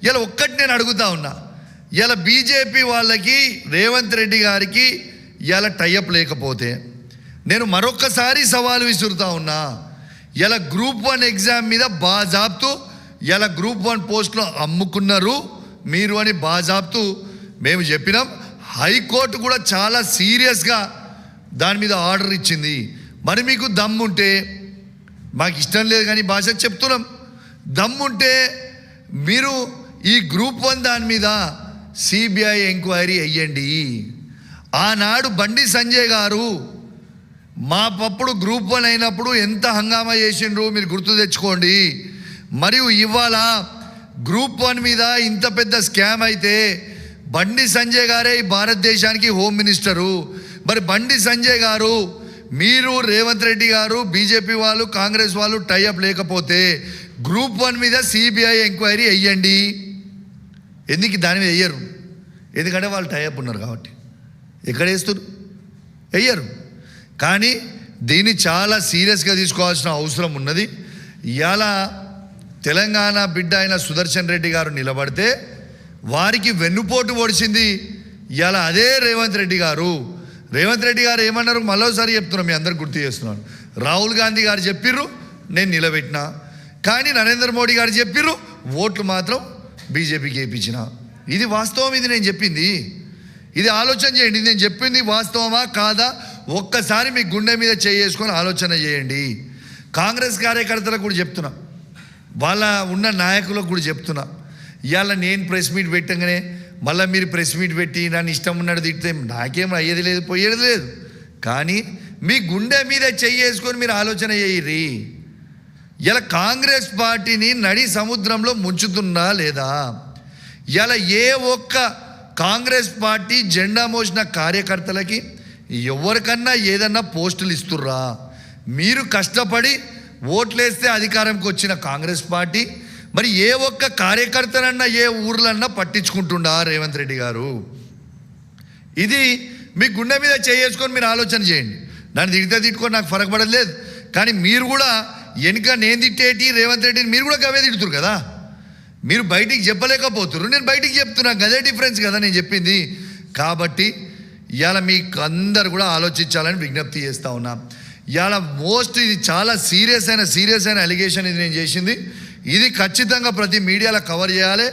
ఇలా ఒక్కటి నేను అడుగుతా ఉన్నా, ఇలా బీజేపీ వాళ్ళకి రేవంత్ రెడ్డి గారికి ఇలా టైఅప్ లేకపోతే నేను మరొక్కసారి సవాలు విసురుతా ఉన్నా, ఇలా గ్రూప్ 1 ఎగ్జామ్ మీద బాజాబ్తూ ఇలా గ్రూప్ 1 పోస్టులో అమ్ముకున్నారు మీరు అని బాజాబ్తూ మేము చెప్పినాం. హైకోర్టు కూడా చాలా సీరియస్గా దాని మీద ఆర్డర్ ఇచ్చింది. మరి మీకు దమ్ముంటే, మాకు ఇష్టం లేదు కానీ భాష చెప్తున్నాం, దమ్ముంటే మీరు ఈ గ్రూప్ 1 దాని మీద సిబిఐ ఎంక్వైరీ అయ్యండి. ఆనాడు బండి సంజయ్ గారు మా పప్పుడు గ్రూప్ 1 అయినప్పుడు ఎంత హంగామా చేసిండ్రు మీరు గుర్తు తెచ్చుకోండి. మరియు ఇవాళ గ్రూప్ 1 మీద ఇంత పెద్ద స్కామ్ అయితే బండి సంజయ్ గారే ఈ భారతదేశానికి హోమ్ మినిస్టరు. మరి బండి సంజయ్ గారు, మీరు రేవంత్ రెడ్డి గారు, బీజేపీ వాళ్ళు, కాంగ్రెస్ వాళ్ళు టైఅప్ లేకపోతే గ్రూప్ 1 మీద సిబిఐ ఎంక్వైరీ అయ్యండి. ఎందుకు దాని మీద వెయ్యరు? ఎందుకంటే వాళ్ళు టైఅప్ ఉన్నారు కాబట్టి. ఎక్కడ వేస్తారు? వెయ్యరు. కానీ దీన్ని చాలా సీరియస్గా తీసుకోవాల్సిన అవసరం ఉన్నది. ఇవాళ తెలంగాణ బిడ్డ అయిన సుదర్శన్ రెడ్డి గారు నిలబడితే వారికి వెన్నుపోటు పొడిచింది ఇవాళ అదే రేవంత్ రెడ్డి గారు. రేవంత్ రెడ్డి గారు ఏమన్నారు మరోసారి చెప్తున్నాం, మీ అందరికి గుర్తు చేస్తున్నాను. రాహుల్ గాంధీ గారు చెప్పిర్రు, నేను నిలబెట్టినా. కానీ నరేంద్ర మోడీ గారు చెప్పిర్రు, ఓట్లు మాత్రం బీజేపీకి వేయించిన. ఇది వాస్తవం. ఇది నేను చెప్పింది. ఇది ఆలోచన చేయండి. నేను చెప్పింది వాస్తవమా కాదా ఒక్కసారి మీ గుండె మీద చేసుకొని ఆలోచన చేయండి. కాంగ్రెస్ కార్యకర్తలకు కూడా చెప్తున్నా, వాళ్ళ ఉన్న నాయకులకు కూడా చెప్తున్నా, ఇవాళ నేను ప్రెస్ మీట్ పెట్టగానే మళ్ళీ మీరు ప్రెస్ మీట్ పెట్టి నన్ను ఇష్టం ఉన్నట్టు తిడితే నాకేం అయ్యేది లేదు, పోయేది లేదు. కానీ మీ గుండె మీద చేసుకొని మీరు ఆలోచన చేయర్రి. ఇలా కాంగ్రెస్ పార్టీని నడి సముద్రంలో ముంచుతున్నా లేదా? ఇలా ఏ ఒక్క కాంగ్రెస్ పార్టీ జెండా మోసిన కార్యకర్తలకి ఎవరికన్నా ఏదన్నా పోస్టులు ఇస్తుర్రా? మీరు కష్టపడి ఓట్లేస్తే అధికారంకి వచ్చిన కాంగ్రెస్ పార్టీ మరి ఏ ఒక్క కార్యకర్తనన్నా ఏ ఊర్లన్నా పట్టించుకుంటుండా రేవంత్ రెడ్డి గారు? ఇది మీ గుండె మీద చేసుకొని మీరు ఆలోచన చేయండి. నన్ను తిట్టుకొని నాకు ఫరక పడదు లేదు. కానీ మీరు కూడా వెనుక నేను తిట్టేటి రేవంత్ రెడ్డిని మీరు కూడా గవే తిడుతురు కదా. మీరు బయటికి చెప్పలేకపోతున్నారు, నేను బయటికి చెప్తున్నా. గదే డిఫరెన్స్ కదా నేను చెప్పింది. కాబట్టి ఇవాళ మీకు అందరు కూడా ఆలోచించాలని విజ్ఞప్తి చేస్తూ ఉన్నా. ఇవాళ ఇది చాలా సీరియస్ అయిన అలిగేషన్ ఇది నేను చేసింది. ఇది ఖచ్చితంగా ప్రతి మీడియాలో కవర్ చేయాలి.